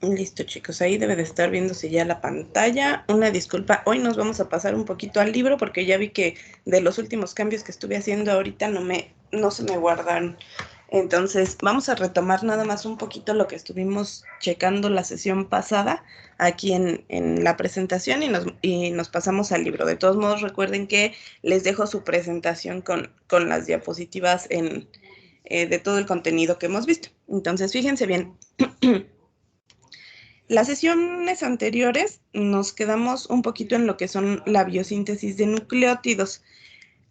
Listo, chicos, ahí debe de estar viéndose ya la pantalla. Una disculpa, hoy nos vamos a pasar un poquito al libro porque ya vi que de los últimos cambios que estuve haciendo ahorita no se me guardaron. Entonces, vamos a retomar nada más un poquito lo que estuvimos checando la sesión pasada aquí en la presentación y nos pasamos al libro. De todos modos, recuerden que les dejo su presentación con las diapositivas de todo el contenido que hemos visto. Entonces, fíjense bien. Las sesiones anteriores nos quedamos un poquito en lo que son la biosíntesis de nucleótidos.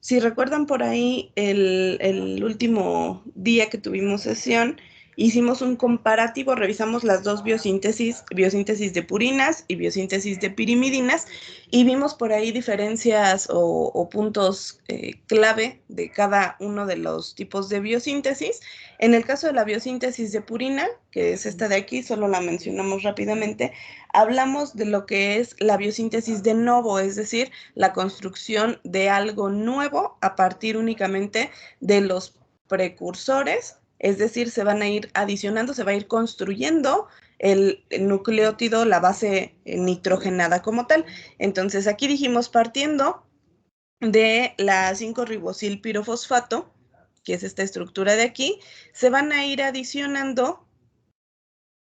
Si recuerdan por ahí el último día que tuvimos sesión, hicimos un comparativo, revisamos las dos biosíntesis de purinas y biosíntesis de pirimidinas, y vimos por ahí diferencias o puntos clave de cada uno de los tipos de biosíntesis. En el caso de la biosíntesis de purina, que es esta de aquí, solo la mencionamos rápidamente, hablamos de lo que es la biosíntesis de novo, es decir, la construcción de algo nuevo a partir únicamente de los precursores, es decir, se van a ir adicionando, se va a ir construyendo el nucleótido, la base nitrogenada como tal. Entonces, aquí dijimos partiendo de la 5-ribosilpirofosfato, que es esta estructura de aquí, se van a ir adicionando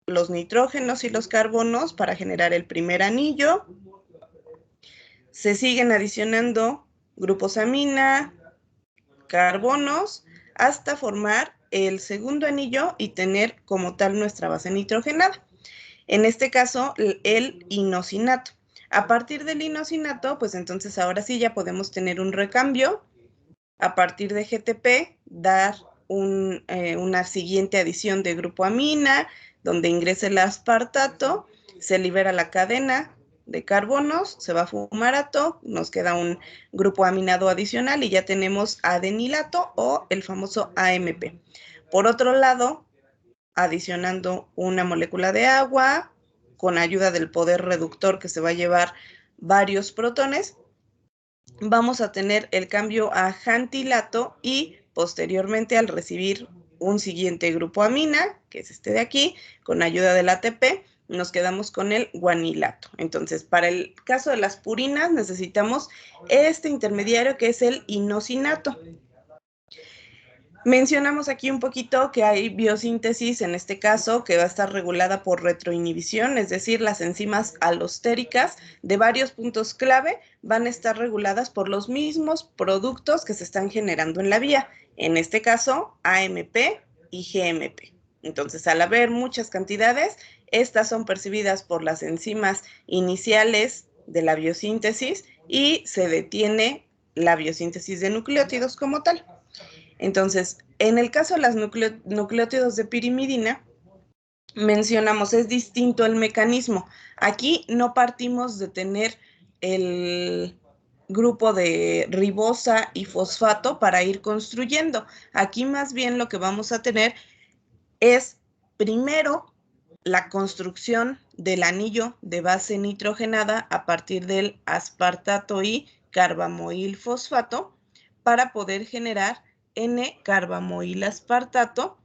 los nitrógenos y los carbonos para generar el primer anillo. Se siguen adicionando grupos amina, carbonos, hasta formar el segundo anillo y tener como tal nuestra base nitrogenada. En este caso, el inosinato. A partir del inosinato, pues entonces ahora sí ya podemos tener un recambio. A partir de GTP, dar una siguiente adición de grupo amina, donde ingrese el aspartato, se libera la cadena de carbonos, se va a fumarato, nos queda un grupo aminado adicional y ya tenemos adenilato o el famoso AMP. Por otro lado, adicionando una molécula de agua, con ayuda del poder reductor que se va a llevar varios protones, vamos a tener el cambio a jantilato y posteriormente al recibir un siguiente grupo amina, que es este de aquí, con ayuda del ATP, nos quedamos con el guanilato. Entonces, para el caso de las purinas necesitamos este intermediario que es el inosinato. Mencionamos aquí un poquito que hay biosíntesis, en este caso, que va a estar regulada por retroinhibición, es decir, las enzimas alostéricas de varios puntos clave van a estar reguladas por los mismos productos que se están generando en la vía, en este caso, AMP y GMP. Entonces, al haber muchas cantidades, estas son percibidas por las enzimas iniciales de la biosíntesis y se detiene la biosíntesis de nucleótidos como tal. Entonces, en el caso de los nucleótidos de pirimidina, mencionamos, es distinto el mecanismo. Aquí no partimos de tener el grupo de ribosa y fosfato para ir construyendo. Aquí más bien lo que vamos a tener es primero la construcción del anillo de base nitrogenada a partir del aspartato y carbamoil fosfato para poder generar N-carbamoil aspartato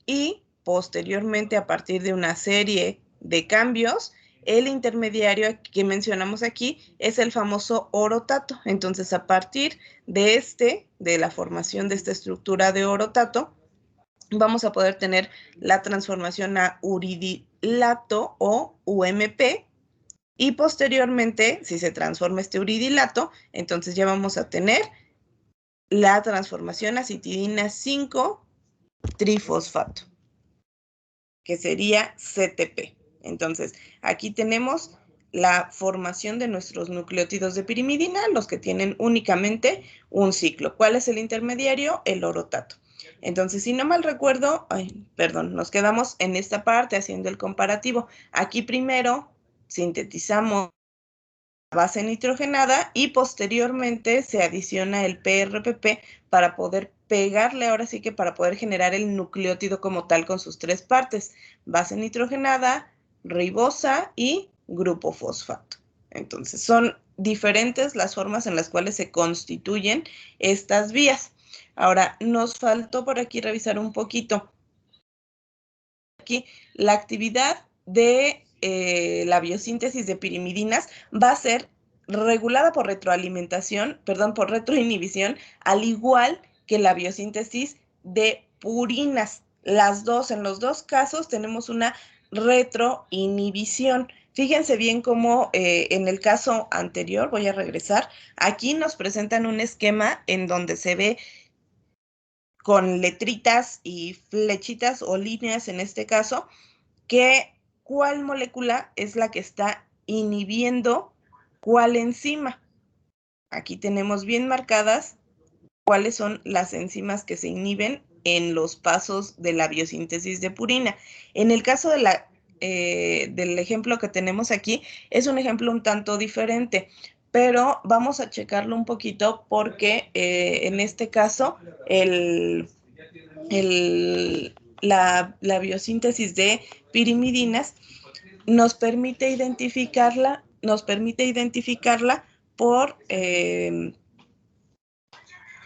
y posteriormente a partir de una serie de cambios, el intermediario que mencionamos aquí es el famoso orotato. Entonces, a partir de la formación de esta estructura de orotato, vamos a poder tener la transformación a uridilato o UMP y posteriormente, si se transforma este uridilato, entonces ya vamos a tener la transformación a citidina 5 trifosfato, que sería CTP. Entonces, aquí tenemos la formación de nuestros nucleótidos de pirimidina, los que tienen únicamente un ciclo. ¿Cuál es el intermediario? El orotato. Entonces, si no mal recuerdo, nos quedamos en esta parte haciendo el comparativo. Aquí primero sintetizamos base nitrogenada y posteriormente se adiciona el PRPP para poder pegarle, ahora sí que para poder generar el nucleótido como tal con sus tres partes, base nitrogenada, ribosa y grupo fosfato. Entonces son diferentes las formas en las cuales se constituyen estas vías. Ahora, nos faltó por aquí revisar un poquito aquí la actividad de la biosíntesis de pirimidinas va a ser regulada por por retroinhibición, al igual que la biosíntesis de purinas. En los dos casos tenemos una retroinhibición. Fíjense bien cómo en el caso anterior, voy a regresar, aquí nos presentan un esquema en donde se ve con letritas y flechitas o líneas en este caso, cuál molécula es la que está inhibiendo cuál enzima. Aquí tenemos bien marcadas cuáles son las enzimas que se inhiben en los pasos de la biosíntesis de purina. En el caso del ejemplo que tenemos aquí, es un ejemplo un tanto diferente, pero vamos a checarlo un poquito porque en este caso la biosíntesis de pirimidinas nos permite identificarla por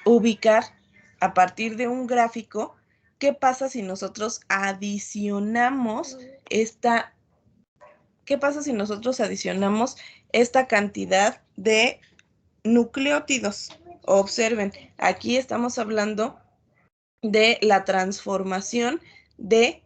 ubicar a partir de un gráfico qué pasa si nosotros adicionamos esta cantidad de nucleótidos. Observen, aquí estamos hablando de la transformación de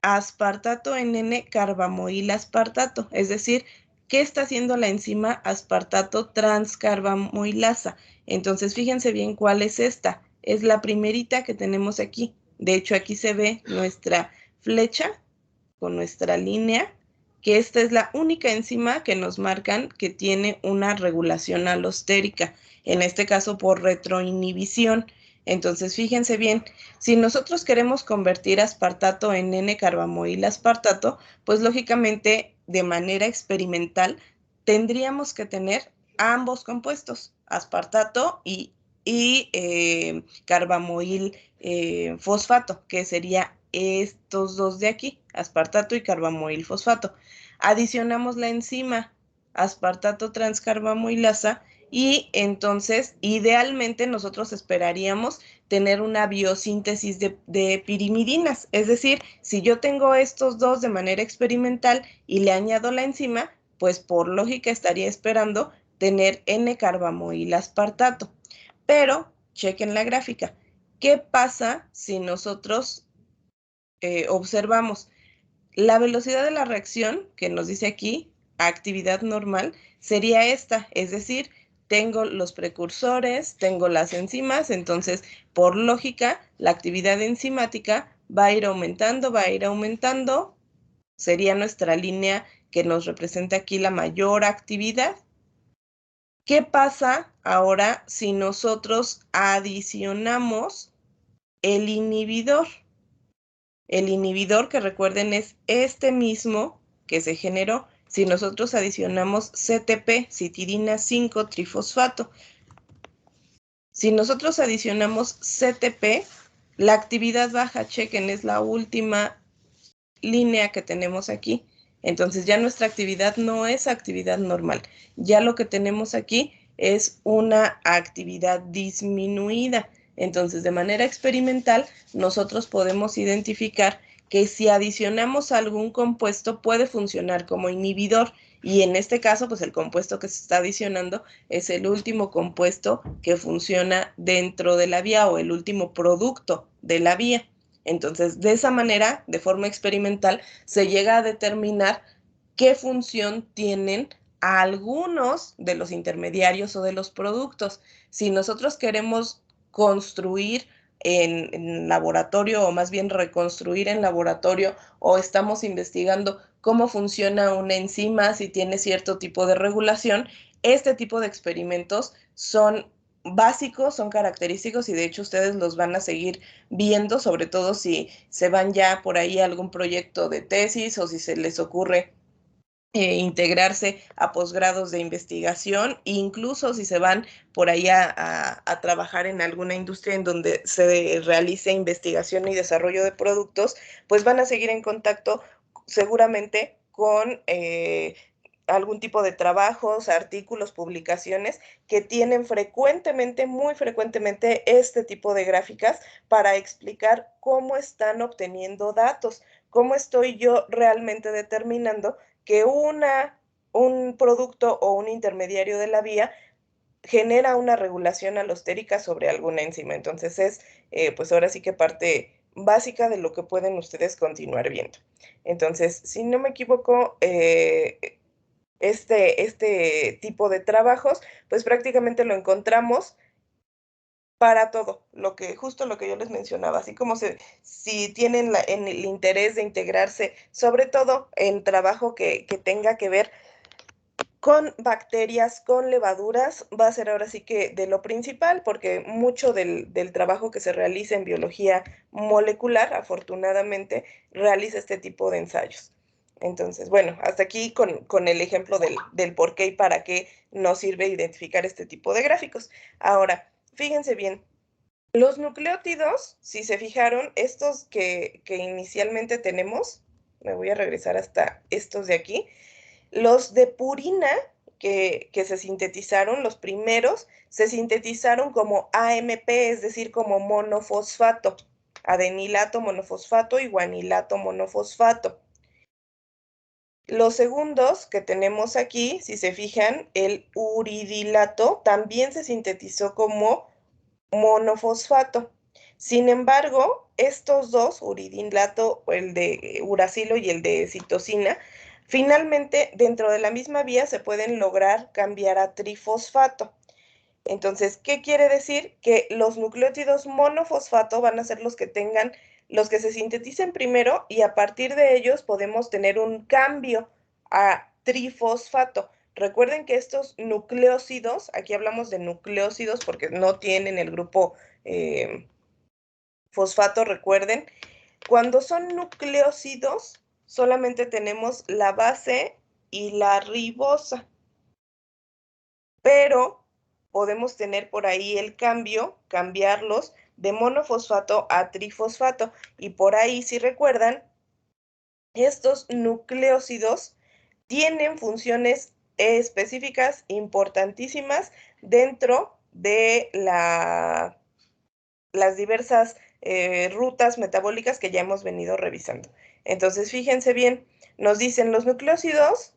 aspartato en N-carbamoil aspartato, es decir, ¿qué está haciendo la enzima aspartato transcarbamoilasa? Entonces, fíjense bien cuál es esta. Es la primerita que tenemos aquí. De hecho, aquí se ve nuestra flecha con nuestra línea, que esta es la única enzima que nos marcan que tiene una regulación alostérica, en este caso por retroinhibición. Entonces, fíjense bien, si nosotros queremos convertir aspartato en N-carbamoil aspartato, pues lógicamente de manera experimental tendríamos que tener ambos compuestos, aspartato y carbamoil fosfato, que sería estos dos de aquí, aspartato y carbamoil fosfato. Adicionamos la enzima aspartato transcarbamoilasa, y entonces idealmente nosotros esperaríamos tener una biosíntesis de pirimidinas. Es decir, si yo tengo estos dos de manera experimental y le añado la enzima, pues por lógica estaría esperando tener N-carbamoilaspartato. Pero chequen la gráfica. ¿Qué pasa si nosotros observamos la velocidad de la reacción, que nos dice aquí, actividad normal, sería esta? Es decir, tengo los precursores, tengo las enzimas, entonces, por lógica, la actividad enzimática va a ir aumentando, sería nuestra línea que nos representa aquí la mayor actividad. ¿Qué pasa ahora si nosotros adicionamos el inhibidor? El inhibidor, que recuerden, es este mismo que se generó si nosotros adicionamos CTP, citidina 5-trifosfato. Si nosotros adicionamos CTP, la actividad baja, chequen, es la última línea que tenemos aquí. Entonces ya nuestra actividad no es actividad normal. Ya lo que tenemos aquí es una actividad disminuida. Entonces, de manera experimental, nosotros podemos identificar que si adicionamos algún compuesto puede funcionar como inhibidor, y en este caso, pues el compuesto que se está adicionando es el último compuesto que funciona dentro de la vía, o el último producto de la vía. Entonces, de esa manera, de forma experimental, se llega a determinar qué función tienen algunos de los intermediarios o de los productos. Si nosotros queremos construir en laboratorio, o más bien reconstruir en laboratorio, o estamos investigando cómo funciona una enzima, si tiene cierto tipo de regulación, este tipo de experimentos son básicos, son característicos, y de hecho ustedes los van a seguir viendo, sobre todo si se van ya por ahí a algún proyecto de tesis, o si se les ocurre integrarse a posgrados de investigación, incluso si se van por ahí a trabajar en alguna industria en donde se realice investigación y desarrollo de productos, pues van a seguir en contacto seguramente con algún tipo de trabajos, artículos, publicaciones que tienen frecuentemente, muy frecuentemente, este tipo de gráficas para explicar cómo están obteniendo datos, cómo estoy yo realmente determinando que un producto o un intermediario de la vía genera una regulación alostérica sobre alguna enzima. Entonces es, pues ahora sí que parte básica de lo que pueden ustedes continuar viendo. Entonces, si no me equivoco, este tipo de trabajos, pues prácticamente lo encontramos para todo, justo lo que yo les mencionaba, así como si tienen en el interés de integrarse, sobre todo en trabajo que tenga que ver con bacterias, con levaduras, va a ser ahora sí que de lo principal, porque mucho del trabajo que se realiza en biología molecular, afortunadamente, realiza este tipo de ensayos. Entonces, bueno, hasta aquí con el ejemplo del por qué y para qué nos sirve identificar este tipo de gráficos. Ahora, fíjense bien, los nucleótidos, si se fijaron, estos que inicialmente tenemos, me voy a regresar hasta estos de aquí, los de purina que se sintetizaron, los primeros, se sintetizaron como AMP, es decir, como monofosfato, adenilato monofosfato y guanilato monofosfato. Los segundos que tenemos aquí, si se fijan, el uridilato también se sintetizó como monofosfato. Sin embargo, estos dos, uridilato, el de uracilo y el de citosina, finalmente dentro de la misma vía se pueden lograr cambiar a trifosfato. Entonces, ¿qué quiere decir? Que los nucleótidos monofosfato van a ser los que tengan, los que se sinteticen primero, y a partir de ellos podemos tener un cambio a trifosfato. Recuerden que estos nucleósidos, aquí hablamos de nucleósidos porque no tienen el grupo fosfato, recuerden, cuando son nucleósidos solamente tenemos la base y la ribosa, pero podemos tener por ahí el cambiarlos de monofosfato a trifosfato, y por ahí, si recuerdan, estos nucleósidos tienen funciones específicas, importantísimas dentro de las diversas rutas metabólicas que ya hemos venido revisando. Entonces, fíjense bien, nos dicen los nucleósidos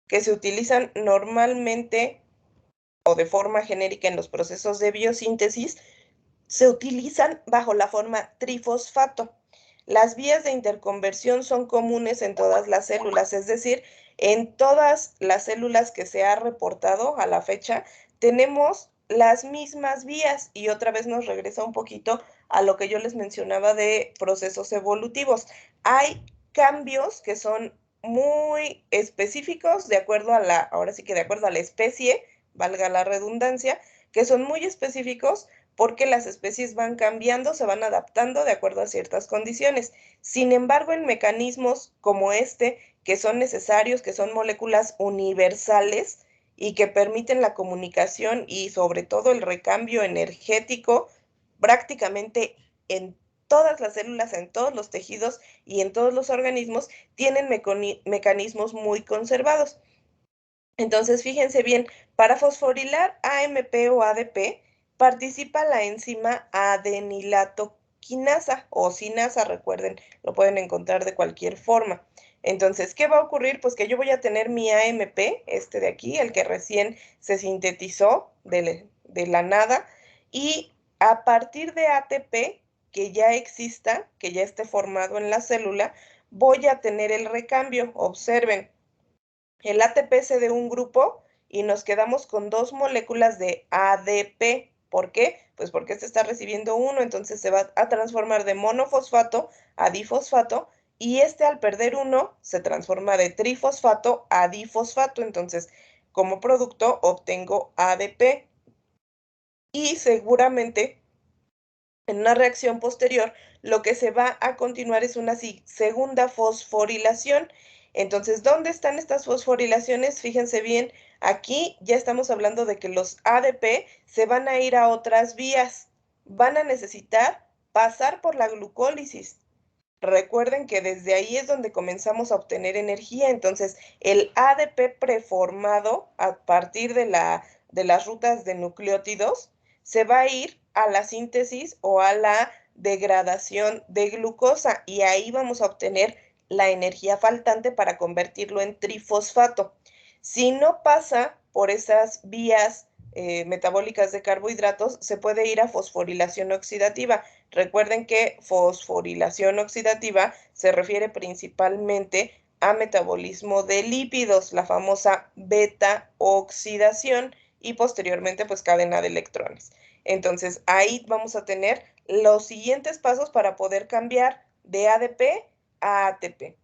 que se utilizan normalmente o de forma genérica en los procesos de biosíntesis, se utilizan bajo la forma trifosfato. Las vías de interconversión son comunes en todas las células, es decir, en todas las células que se ha reportado a la fecha, tenemos las mismas vías y otra vez nos regresa un poquito a lo que yo les mencionaba de procesos evolutivos. Hay cambios que son muy específicos de acuerdo a ahora sí que de acuerdo a la especie, valga la redundancia, que son muy específicos porque las especies van cambiando, se van adaptando de acuerdo a ciertas condiciones. Sin embargo, en mecanismos como este, que son necesarios, que son moléculas universales y que permiten la comunicación y sobre todo el recambio energético prácticamente en todas las células, en todos los tejidos y en todos los organismos, tienen mecanismos muy conservados. Entonces, fíjense bien, para fosforilar AMP o ADP participa la enzima adenilato-quinasa o sinasa, recuerden, lo pueden encontrar de cualquier forma. Entonces, ¿qué va a ocurrir? Pues que yo voy a tener mi AMP, este de aquí, el que recién se sintetizó de la nada, y a partir de ATP, que ya exista, que ya esté formado en la célula, voy a tener el recambio. Observen, el ATP cede un grupo y nos quedamos con dos moléculas de ADP. ¿Por qué? Pues porque este está recibiendo uno, entonces se va a transformar de monofosfato a difosfato y este al perder uno se transforma de trifosfato a difosfato. Entonces, como producto obtengo ADP y seguramente en una reacción posterior, lo que se va a continuar es una segunda fosforilación. Entonces, ¿dónde están estas fosforilaciones? Fíjense bien, aquí ya estamos hablando de que los ADP se van a ir a otras vías. Van a necesitar pasar por la glucólisis. Recuerden que desde ahí es donde comenzamos a obtener energía. Entonces, el ADP preformado a partir de las rutas de nucleótidos se va a ir a la síntesis o a la degradación de glucosa y ahí vamos a obtener la energía faltante para convertirlo en trifosfato. Si no pasa por esas vías metabólicas de carbohidratos, se puede ir a fosforilación oxidativa. Recuerden que fosforilación oxidativa se refiere principalmente a metabolismo de lípidos, la famosa beta oxidación y posteriormente pues cadena de electrones. Entonces ahí vamos a tener los siguientes pasos para poder cambiar de ADP a ATP.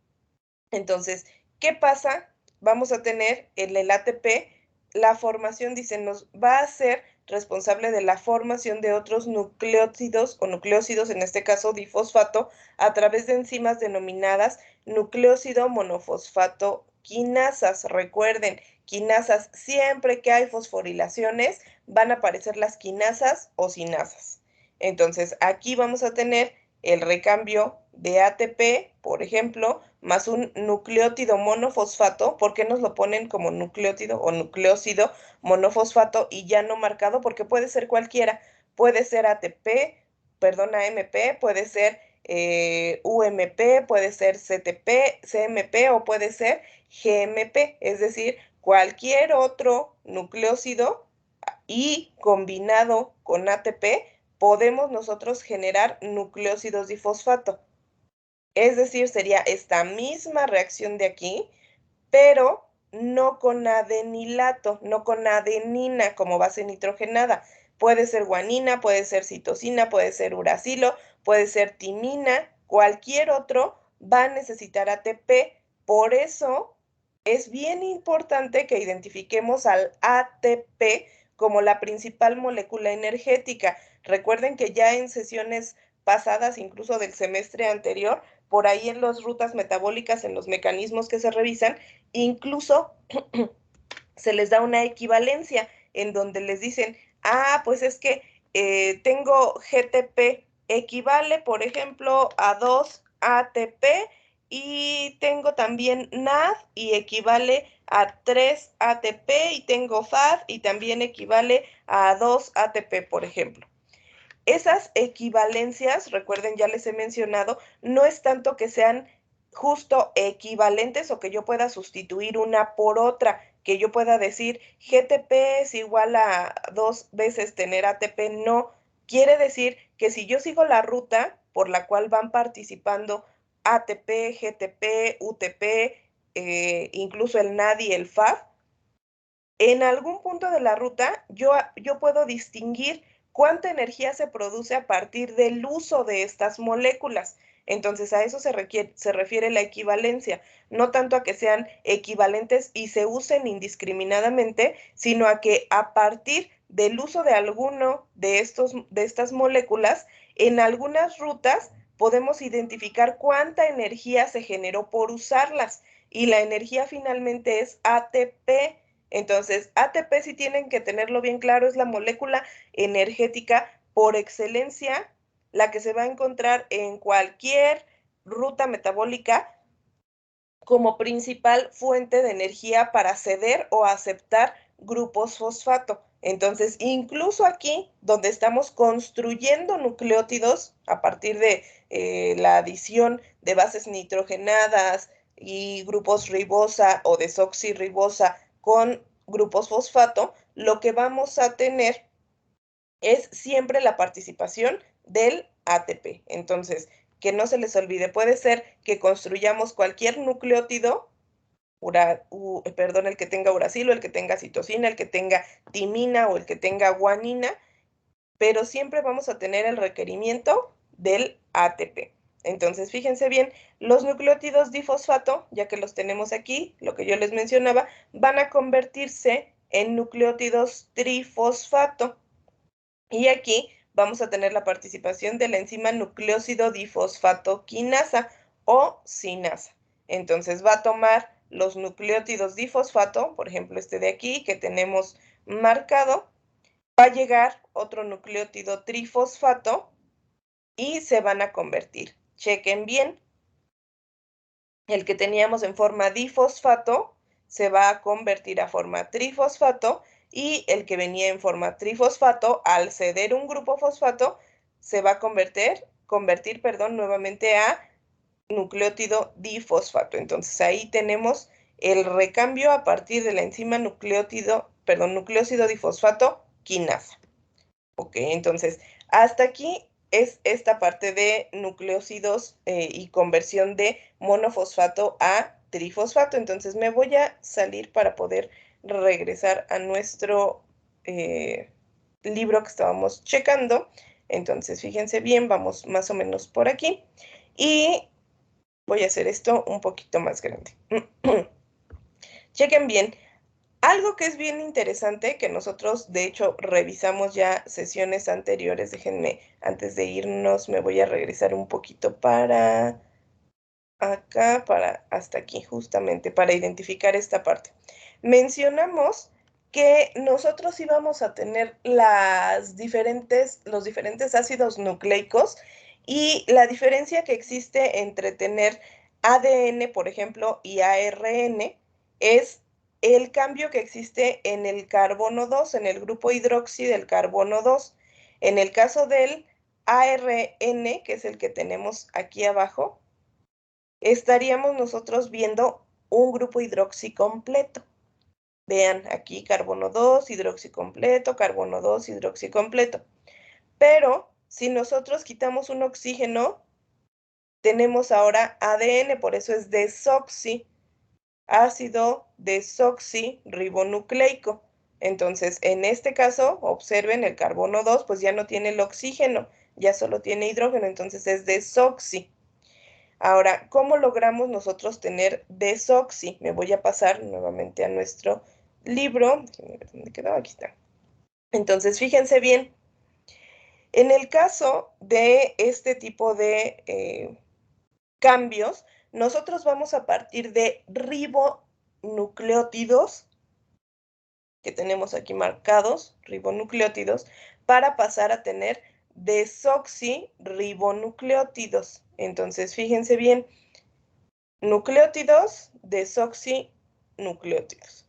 Entonces, ¿qué pasa? Vamos a tener en el ATP, la formación, dice, nos va a ser responsable de la formación de otros nucleósidos o nucleósidos, en este caso difosfato, a través de enzimas denominadas nucleósido monofosfato quinasas. Recuerden, quinasas, siempre que hay fosforilaciones, van a aparecer las quinasas o sinasas. Entonces, aquí vamos a tener el recambio de ATP, por ejemplo, más un nucleótido monofosfato. ¿Por qué nos lo ponen como nucleótido o nucleósido monofosfato y ya no marcado? Porque puede ser cualquiera. Puede ser ATP, perdón, AMP, puede ser UMP, puede ser CTP, CMP o puede ser GMP, es decir, cualquier otro nucleósido y combinado con ATP podemos nosotros generar nucleósidos difosfato. Es decir, sería esta misma reacción de aquí, pero no con adenilato, no con adenina como base nitrogenada. Puede ser guanina, puede ser citosina, puede ser uracilo, puede ser timina, cualquier otro va a necesitar ATP. Por eso es bien importante que identifiquemos al ATP como la principal molécula energética. Recuerden que ya en sesiones pasadas, incluso del semestre anterior, por ahí en las rutas metabólicas, en los mecanismos que se revisan, incluso se les da una equivalencia en donde les dicen, ah, pues es que tengo GTP, equivale, por ejemplo, a 2 ATP y tengo también NAD y equivale a 3 ATP y tengo FAD y también equivale a 2 ATP, por ejemplo. Esas equivalencias, recuerden, ya les he mencionado, no es tanto que sean justo equivalentes o que yo pueda sustituir una por otra, que yo pueda decir GTP es igual a 2 veces tener ATP, no. Quiere decir que si yo sigo la ruta por la cual van participando ATP, GTP, UTP, incluso el NAD y el FAD, en algún punto de la ruta yo puedo distinguir cuánta energía se produce a partir del uso de estas moléculas. Entonces a eso se refiere la equivalencia, no tanto a que sean equivalentes y se usen indiscriminadamente, sino a que a partir del uso de alguno de estas moléculas, en algunas rutas podemos identificar cuánta energía se generó por usarlas y la energía finalmente es ATP. Entonces, ATP sí tienen que tenerlo bien claro, es la molécula energética por excelencia, la que se va a encontrar en cualquier ruta metabólica como principal fuente de energía para ceder o aceptar grupos fosfato. Entonces, incluso aquí, donde estamos construyendo nucleótidos a partir de la adición de bases nitrogenadas y grupos ribosa o desoxirribosa con grupos fosfato, lo que vamos a tener es siempre la participación del ATP. Entonces, que no se les olvide, puede ser que construyamos cualquier nucleótido, el que tenga uracilo, el que tenga citosina, el que tenga timina o el que tenga guanina, pero siempre vamos a tener el requerimiento del ATP. Entonces, fíjense bien, los nucleótidos difosfato, ya que los tenemos aquí, lo que yo les mencionaba, van a convertirse en nucleótidos trifosfato. Y aquí vamos a tener la participación de la enzima nucleósido difosfato quinasa o sinasa. Entonces va a tomar los nucleótidos difosfato, por ejemplo este de aquí que tenemos marcado, va a llegar otro nucleótido trifosfato y se van a convertir. Chequen bien, el que teníamos en forma difosfato se va a convertir a forma trifosfato y el que venía en forma trifosfato, al ceder un grupo fosfato, se va a convertir, nuevamente a nucleótido difosfato. Entonces ahí tenemos el recambio a partir de la enzima nucleósido difosfato quinasa. Ok, entonces hasta aquí es esta parte de nucleósidos y conversión de monofosfato a trifosfato. Entonces me voy a salir para poder regresar a nuestro libro que estábamos checando. Entonces fíjense bien, vamos más o menos por aquí. Y voy a hacer esto un poquito más grande. Chequen bien. Algo que es bien interesante, que nosotros de hecho revisamos ya sesiones anteriores, déjenme, antes de irnos, me voy a regresar un poquito para acá, para hasta aquí, justamente, para identificar esta parte. Mencionamos que nosotros íbamos a tener los diferentes ácidos nucleicos y la diferencia que existe entre tener ADN, por ejemplo, y ARN es el cambio que existe en el carbono 2, en el grupo hidroxi del carbono 2. En el caso del ARN, que es el que tenemos aquí abajo, estaríamos nosotros viendo un grupo hidroxi completo. Vean aquí carbono 2, hidroxi completo, carbono 2, hidroxi completo. Pero si nosotros quitamos un oxígeno, tenemos ahora ADN, por eso es desoxi, ácido desoxirribonucleico. Entonces, en este caso, observen el carbono 2, pues ya no tiene el oxígeno, ya solo tiene hidrógeno, entonces es desoxi. Ahora, ¿cómo logramos nosotros tener desoxi? Me voy a pasar nuevamente a nuestro libro. Déjenme ver dónde quedó. Aquí está. Entonces, fíjense bien. En el caso de este tipo de cambios, nosotros vamos a partir de ribonucleótidos, que tenemos aquí marcados, ribonucleótidos, para pasar a tener desoxirribonucleótidos. Entonces, fíjense bien. nucleótidos, desoxinucleótidos.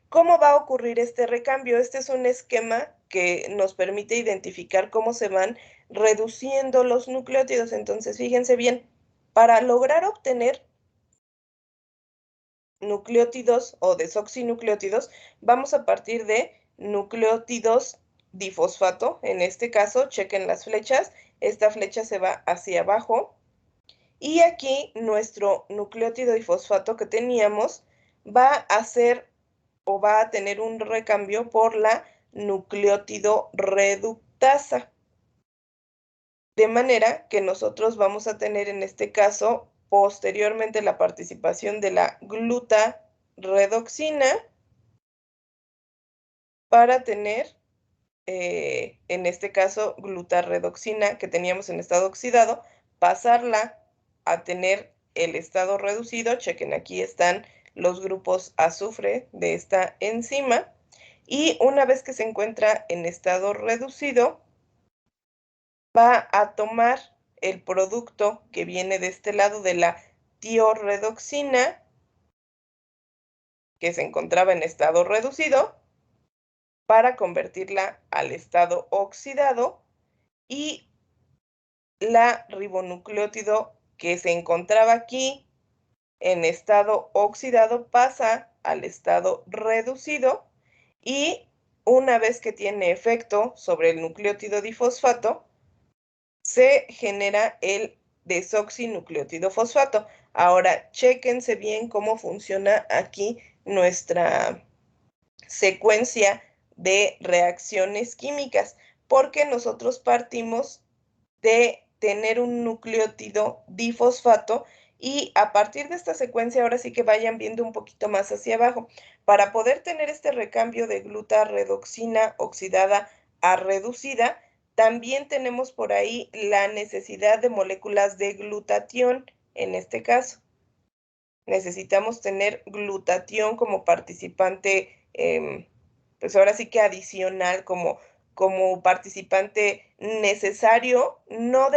¿Cómo va a ocurrir este recambio? Este es un esquema que nos permite identificar cómo se van reduciendo los nucleótidos. Entonces, fíjense bien, para lograr obtener nucleótidos o desoxinucleótidos, vamos a partir de nucleótidos difosfato. En este caso, chequen las flechas. Esta flecha se va hacia abajo. Y aquí nuestro nucleótido difosfato que teníamos va a ser o va a tener un recambio por la nucleótido reductasa. De manera que nosotros vamos a tener en este caso posteriormente la participación de la glutaredoxina para tener, en este caso, glutaredoxina que teníamos en estado oxidado, pasarla a tener el estado reducido. Chequen, aquí están los grupos azufre de esta enzima. Y una vez que se encuentra en estado reducido, va a tomar el producto que viene de este lado de la tioredoxina, que se encontraba en estado reducido, para convertirla al estado oxidado, y la ribonucleótido que se encontraba aquí en estado oxidado pasa al estado reducido, y una vez que tiene efecto sobre el nucleótido difosfato, se genera el desoxinucleótido fosfato. Ahora, chéquense bien cómo funciona aquí nuestra secuencia de reacciones químicas, porque nosotros partimos de tener un nucleótido difosfato, y a partir de esta secuencia, ahora sí que vayan viendo un poquito más hacia abajo. Para poder tener este recambio de glutaredoxina oxidada a reducida, también tenemos por ahí la necesidad de moléculas de glutatión. En este caso, necesitamos tener glutatión como participante, pues ahora sí que adicional, como participante necesario, no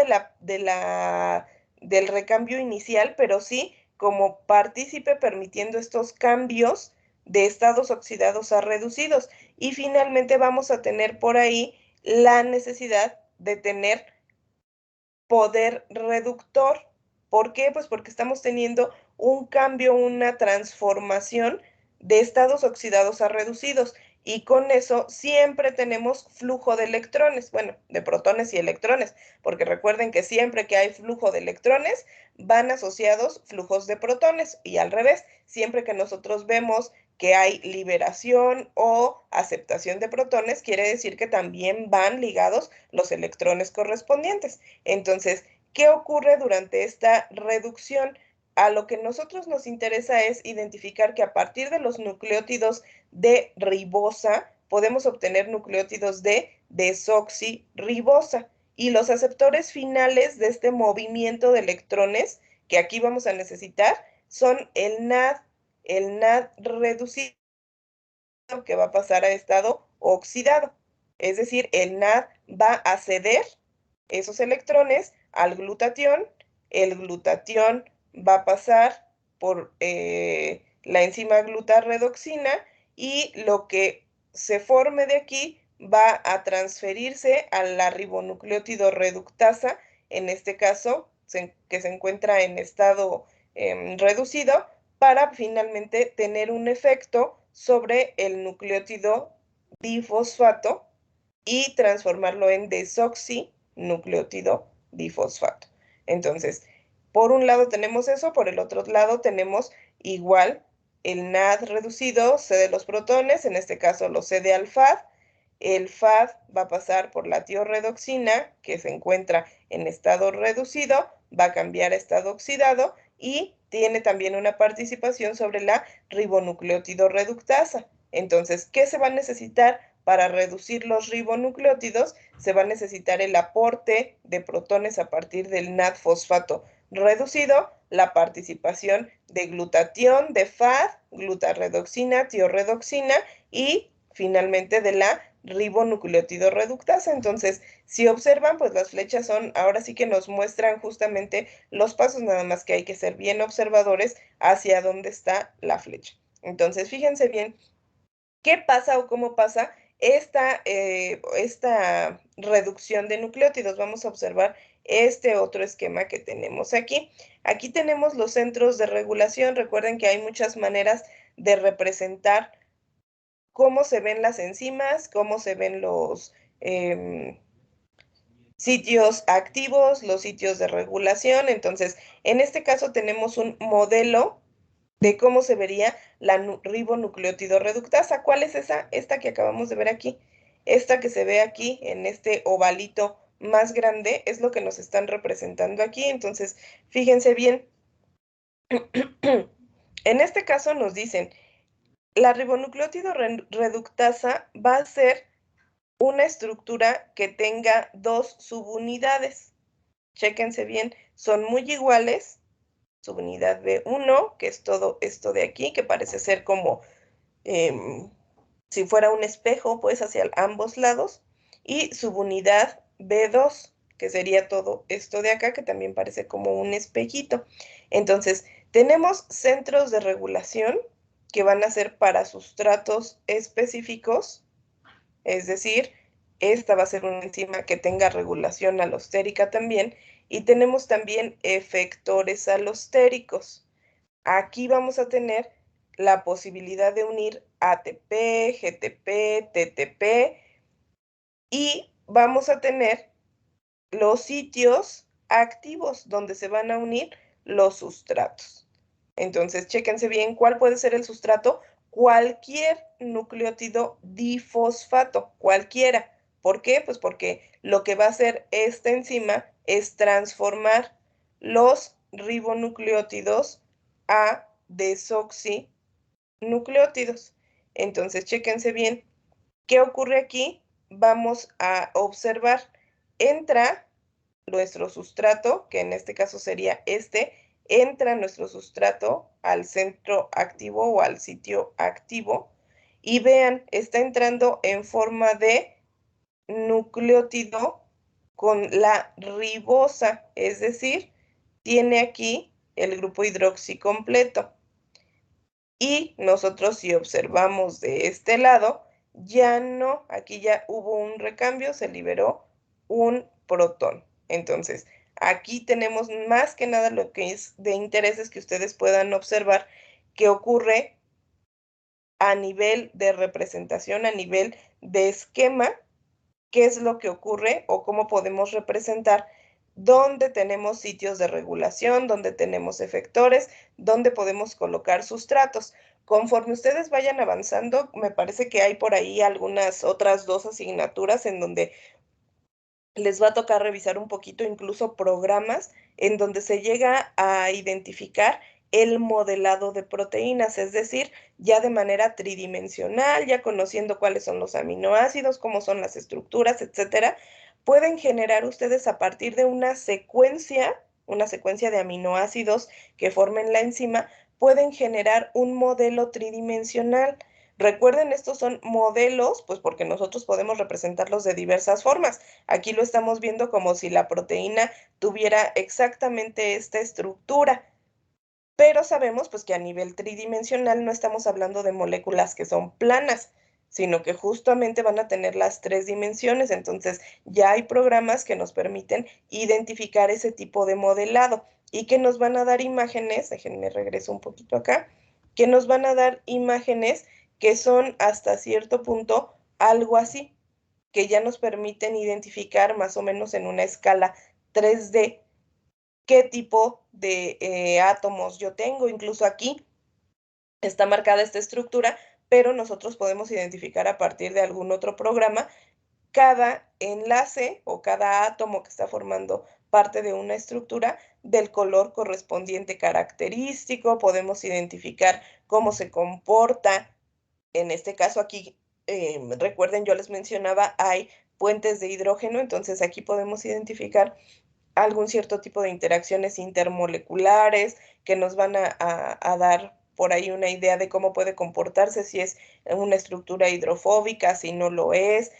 del recambio inicial, pero sí como partícipe permitiendo estos cambios de estados oxidados a reducidos. Y finalmente vamos a tener por ahí la necesidad de tener poder reductor. ¿Por qué? Pues porque estamos teniendo un cambio, una transformación de estados oxidados a reducidos, y con eso siempre tenemos flujo de electrones, bueno, de protones y electrones, porque recuerden que siempre que hay flujo de electrones van asociados flujos de protones, y al revés, siempre que nosotros vemos que hay liberación o aceptación de protones, quiere decir que también van ligados los electrones correspondientes. Entonces, ¿qué ocurre durante esta reducción? A lo que nosotros nos interesa es identificar que a partir de los nucleótidos de ribosa podemos obtener nucleótidos de desoxirribosa, y los aceptores finales de este movimiento de electrones que aquí vamos a necesitar son el NAD reducido, que va a pasar a estado oxidado. Es decir, el NAD va a ceder esos electrones al glutatión. El glutatión va a pasar por la enzima glutaredoxina, y lo que se forme de aquí va a transferirse a la ribonucleótido reductasa, en este caso, que se encuentra en estado reducido, para finalmente tener un efecto sobre el nucleótido difosfato y transformarlo en desoxinucleótido difosfato. Entonces, por un lado tenemos eso, por el otro lado tenemos igual el NAD reducido, cede los protones, en este caso lo cede al FAD. El FAD va a pasar por la tioredoxina, que se encuentra en estado reducido, va a cambiar a estado oxidado, y tiene también una participación sobre la ribonucleótido reductasa. Entonces, ¿qué se va a necesitar para reducir los ribonucleótidos? Se va a necesitar el aporte de protones a partir del NAD fosfato reducido, la participación de glutatión, de FAD, glutaredoxina, tioredoxina, y finalmente de la ribonucleótido reductasa. Entonces, si observan, pues las flechas son, ahora sí que nos muestran justamente los pasos, nada más que hay que ser bien observadores hacia dónde está la flecha. Entonces, fíjense bien qué pasa o cómo pasa esta reducción de nucleótidos. Vamos a observar este otro esquema que tenemos aquí. Aquí tenemos los centros de regulación. Recuerden que hay muchas maneras de representar cómo se ven las enzimas, cómo se ven los sitios activos, los sitios de regulación. Entonces, en este caso tenemos un modelo de cómo se vería la ribonucleótido reductasa. ¿Cuál es esa? Esta que acabamos de ver aquí. Esta que se ve aquí en este ovalito más grande es lo que nos están representando aquí. Entonces, fíjense bien. En este caso nos dicen, la ribonucleótido reductasa va a ser una estructura que tenga dos subunidades. Chéquense bien, son muy iguales. Subunidad B1, que es todo esto de aquí, que parece ser como si fuera un espejo, pues hacia ambos lados. Y subunidad B2, que sería todo esto de acá, que también parece como un espejito. Entonces, tenemos centros de regulación que van a ser para sustratos específicos, es decir, esta va a ser una enzima que tenga regulación alostérica también, y tenemos también efectores alostéricos. Aquí vamos a tener la posibilidad de unir ATP, GTP, TTP, y vamos a tener los sitios activos donde se van a unir los sustratos. Entonces, chéquense bien cuál puede ser el sustrato. Cualquier nucleótido difosfato, cualquiera. ¿Por qué? Pues porque lo que va a hacer esta enzima es transformar los ribonucleótidos a desoxinucleótidos. Entonces, chéquense bien qué ocurre aquí. Vamos a observar, entra nuestro sustrato, que en este caso sería entra nuestro sustrato al centro activo o al sitio activo, y vean, está entrando en forma de nucleótido con la ribosa, es decir, tiene aquí el grupo hidroxi completo. Y nosotros, si observamos de este lado, ya no, aquí ya hubo un recambio, se liberó un protón. Entonces, aquí tenemos más que nada lo que es de interés, es que ustedes puedan observar qué ocurre a nivel de representación, a nivel de esquema, qué es lo que ocurre o cómo podemos representar dónde tenemos sitios de regulación, dónde tenemos efectores, dónde podemos colocar sustratos. Conforme ustedes vayan avanzando, me parece que hay por ahí algunas otras dos asignaturas en donde les va a tocar revisar un poquito, incluso programas en donde se llega a identificar el modelado de proteínas, es decir, ya de manera tridimensional, ya conociendo cuáles son los aminoácidos, cómo son las estructuras, etcétera, pueden generar ustedes a partir de una secuencia de aminoácidos que formen la enzima, pueden generar un modelo tridimensional. Recuerden, estos son modelos, pues porque nosotros podemos representarlos de diversas formas. Aquí lo estamos viendo como si la proteína tuviera exactamente esta estructura, pero sabemos pues que a nivel tridimensional no estamos hablando de moléculas que son planas, sino que justamente van a tener las tres dimensiones. Entonces ya hay programas que nos permiten identificar ese tipo de modelado y que nos van a dar imágenes, déjenme regreso un poquito acá, que nos van a dar imágenes que son hasta cierto punto algo así, que ya nos permiten identificar más o menos en una escala 3D qué tipo de átomos yo tengo. Incluso aquí está marcada esta estructura, pero nosotros podemos identificar a partir de algún otro programa cada enlace o cada átomo que está formando parte de una estructura del color correspondiente característico. Podemos identificar cómo se comporta. En este caso aquí, recuerden, yo les mencionaba, hay puentes de hidrógeno, entonces aquí podemos identificar algún cierto tipo de interacciones intermoleculares que nos van a dar por ahí una idea de cómo puede comportarse, si es una estructura hidrofóbica, si no lo es,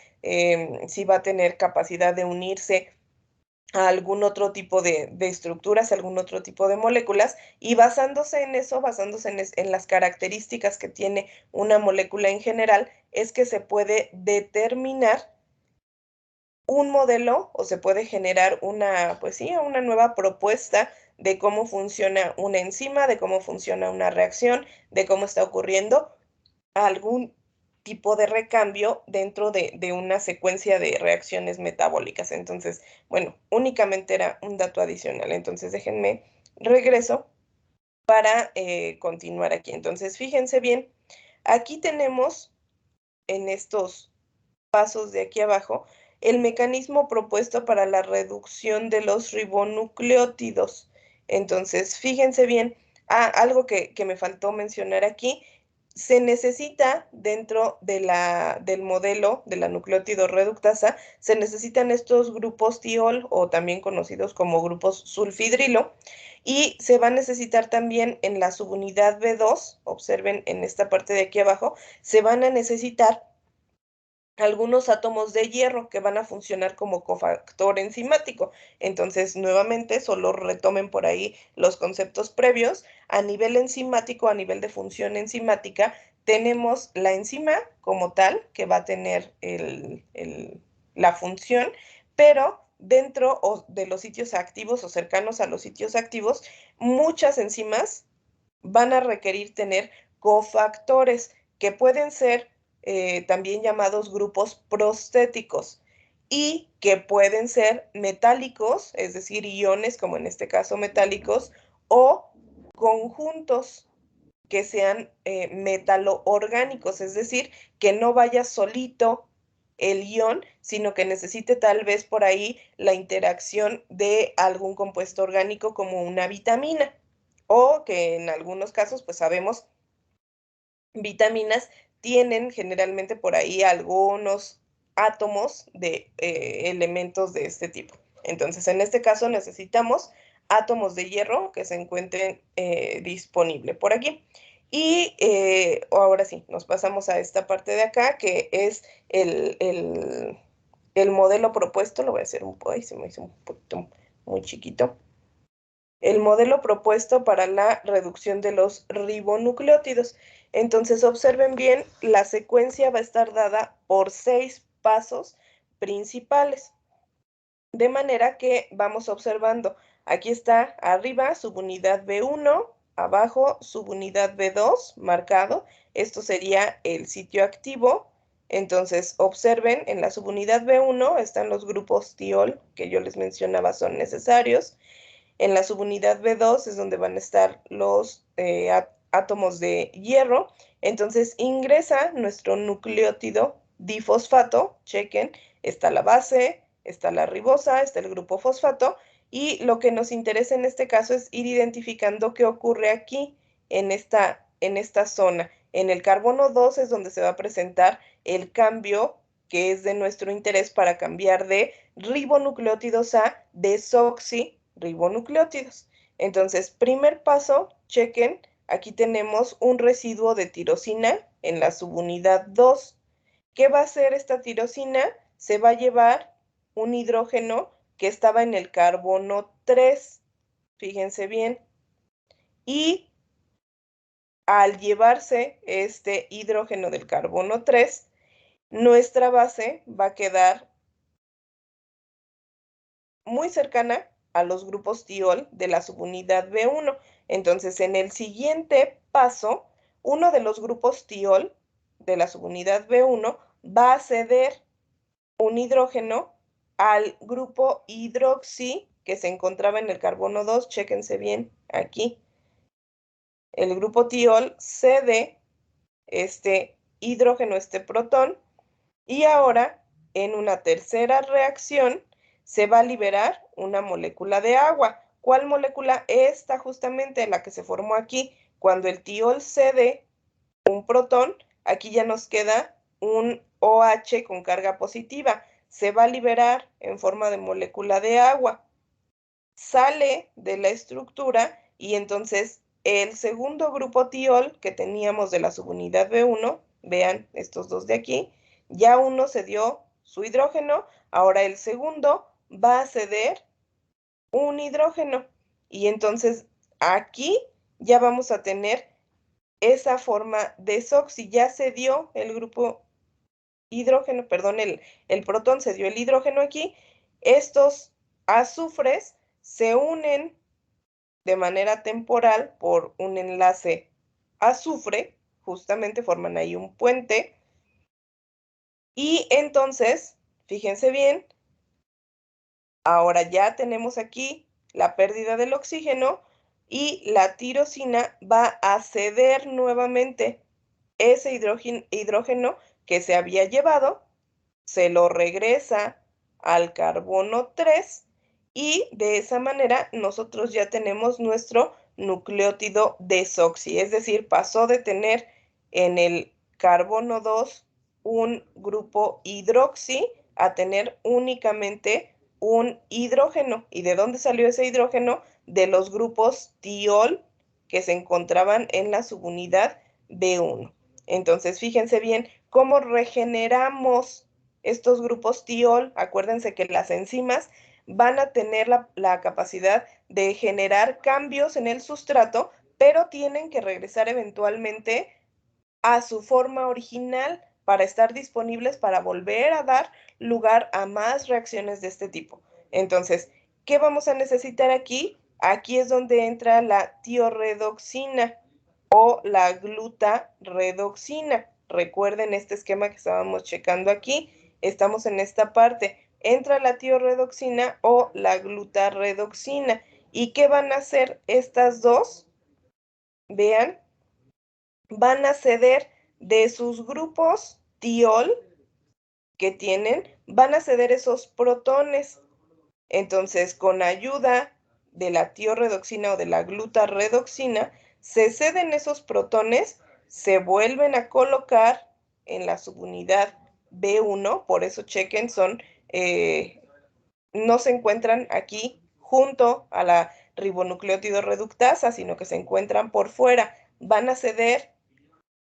si va a tener capacidad de unirse a algún otro tipo de estructuras, algún otro tipo de moléculas, y basándose en eso, basándose en las características que tiene una molécula en general, es que se puede determinar un modelo o se puede generar una, pues sí, una nueva propuesta de cómo funciona una enzima, de cómo funciona una reacción, de cómo está ocurriendo algún tipo de recambio dentro de una secuencia de reacciones metabólicas. Entonces, bueno, únicamente era un dato adicional. Entonces, déjenme regreso para continuar aquí. Entonces, fíjense bien, aquí tenemos en estos pasos de aquí abajo el mecanismo propuesto para la reducción de los ribonucleótidos. Entonces, fíjense bien, algo que me faltó mencionar aquí, se necesita dentro del modelo de la nucleótido reductasa, se necesitan estos grupos tiol o también conocidos como grupos sulfidrilo, y se va a necesitar también en la subunidad B2, observen en esta parte de aquí abajo, se van a necesitar algunos átomos de hierro que van a funcionar como cofactor enzimático. Entonces, nuevamente, solo retomen por ahí los conceptos previos. A nivel enzimático, a nivel de función enzimática, tenemos la enzima como tal, que va a tener la función, pero dentro de los sitios activos o cercanos a los sitios activos, muchas enzimas van a requerir tener cofactores que pueden ser también llamados grupos prostéticos y que pueden ser metálicos, es decir, iones, como en este caso metálicos, o conjuntos que sean metaloorgánicos, es decir, que no vaya solito el ion, sino que necesite tal vez por ahí la interacción de algún compuesto orgánico como una vitamina, o que en algunos casos, pues sabemos, vitaminas tienen generalmente por ahí algunos átomos de elementos de este tipo. Entonces, en este caso necesitamos átomos de hierro que se encuentren disponibles por aquí. Y ahora sí, nos pasamos a esta parte de acá, que es el modelo propuesto. Lo voy a hacer un poco, se me hizo un poquito muy chiquito. El modelo propuesto para la reducción de los ribonucleótidos. Entonces, observen bien, la secuencia va a estar dada por 6 pasos principales. De manera que vamos observando, aquí está arriba subunidad B1, abajo subunidad B2 marcado. Esto sería el sitio activo. Entonces, observen, en la subunidad B1 están los grupos tiol que yo les mencionaba son necesarios. En la subunidad B2 es donde van a estar los átomos de hierro. Entonces ingresa nuestro nucleótido difosfato, chequen, está la base, está la ribosa, está el grupo fosfato, y lo que nos interesa en este caso es ir identificando qué ocurre aquí en esta zona. En el carbono 2 es donde se va a presentar el cambio que es de nuestro interés para cambiar de ribonucleótidos a desoxirribonucleótidos. Entonces, primer paso, chequen, aquí tenemos un residuo de tirosina en la subunidad 2. ¿Qué va a hacer esta tirosina? Se va a llevar un hidrógeno que estaba en el carbono 3. Fíjense bien. Y al llevarse este hidrógeno del carbono 3, nuestra base va a quedar muy cercana a los grupos tiol de la subunidad B1. Entonces, en el siguiente paso, uno de los grupos tiol de la subunidad B1 va a ceder un hidrógeno al grupo hidroxi que se encontraba en el carbono 2. Chéquense bien aquí. El grupo tiol cede este hidrógeno, este protón, y ahora en una tercera reacción se va a liberar una molécula de agua. ¿Cuál molécula? Esta justamente, la que se formó aquí. Cuando el tiol cede un protón, aquí ya nos queda un OH con carga positiva. Se va a liberar en forma de molécula de agua. Sale de la estructura y entonces el segundo grupo tiol que teníamos de la subunidad B1, vean estos dos de aquí, ya uno cedió su hidrógeno, ahora el segundo va a ceder un hidrógeno. Y entonces aquí ya vamos a tener esa forma desoxi. Ya se dio el grupo hidrógeno, perdón, el protón se dio el hidrógeno aquí. Estos azufres se unen de manera temporal por un enlace azufre, justamente forman ahí un puente. Y entonces, fíjense bien, ahora ya tenemos aquí la pérdida del oxígeno y la tirosina va a ceder nuevamente ese hidrógeno que se había llevado, se lo regresa al carbono 3 y de esa manera nosotros ya tenemos nuestro nucleótido desoxi, es decir, pasó de tener en el carbono 2 un grupo hidroxi a tener únicamente un hidrógeno. ¿Y de dónde salió ese hidrógeno? De los grupos tiol que se encontraban en la subunidad B1. Entonces, fíjense bien cómo regeneramos estos grupos tiol. Acuérdense que las enzimas van a tener la capacidad de generar cambios en el sustrato, pero tienen que regresar eventualmente a su forma original para estar disponibles para volver a dar lugar a más reacciones de este tipo. Entonces, ¿qué vamos a necesitar aquí? Aquí es donde entra la tiorredoxina o la glutaredoxina. Recuerden este esquema que estábamos checando aquí. Estamos en esta parte. Entra la tiorredoxina o la glutaredoxina. ¿Y qué van a hacer estas dos? Vean, van a ceder de sus grupos tiol que tienen, van a ceder esos protones. Entonces, con ayuda de la tiorredoxina o de la glutaredoxina, se ceden esos protones, se vuelven a colocar en la subunidad B1, por eso chequen, no se encuentran aquí junto a la ribonucleótido reductasa, sino que se encuentran por fuera. Van a ceder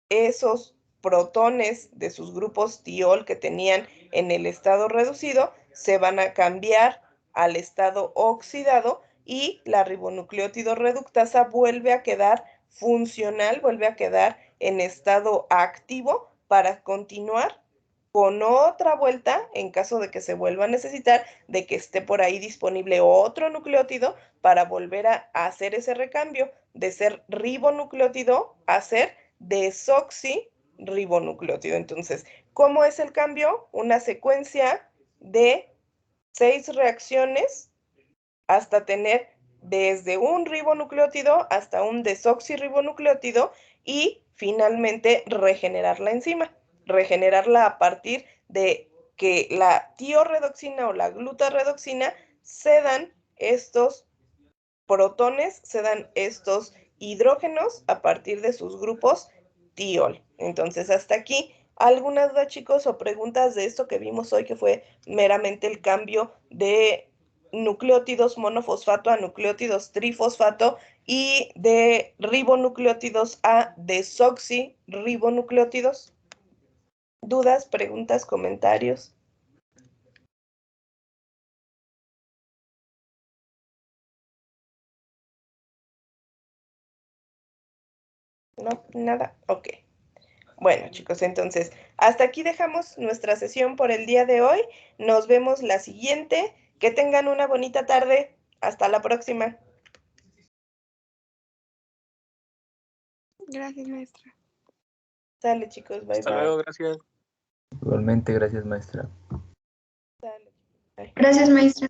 esos protones de sus grupos tiol que tenían en el estado reducido, se van a cambiar al estado oxidado y la ribonucleótido reductasa vuelve a quedar funcional, vuelve a quedar en estado activo para continuar con otra vuelta en caso de que se vuelva a necesitar, de que esté por ahí disponible otro nucleótido para volver a hacer ese recambio de ser ribonucleótido a ser desoxirribonucleótido. Entonces, ¿cómo es el cambio? Una secuencia de 6 reacciones hasta tener desde un ribonucleótido hasta un desoxirribonucleótido y finalmente regenerar la enzima, regenerarla a partir de que la tiorredoxina o la glutaredoxina cedan estos protones, cedan estos hidrógenos a partir de sus grupos tiol. Entonces, hasta aquí, ¿alguna duda, chicos, o preguntas de esto que vimos hoy, que fue meramente el cambio de nucleótidos monofosfato a nucleótidos trifosfato y de ribonucleótidos a desoxirribonucleótidos? ¿Dudas, preguntas, comentarios? ¿No? ¿Nada? Ok. Bueno, chicos, entonces, hasta aquí dejamos nuestra sesión por el día de hoy. Nos vemos la siguiente. Que tengan una bonita tarde. Hasta la próxima. Gracias, maestra. Sale, chicos. Bye, Hasta bye. luego, gracias. Igualmente, gracias, maestra. Sale, bye. Gracias, maestra.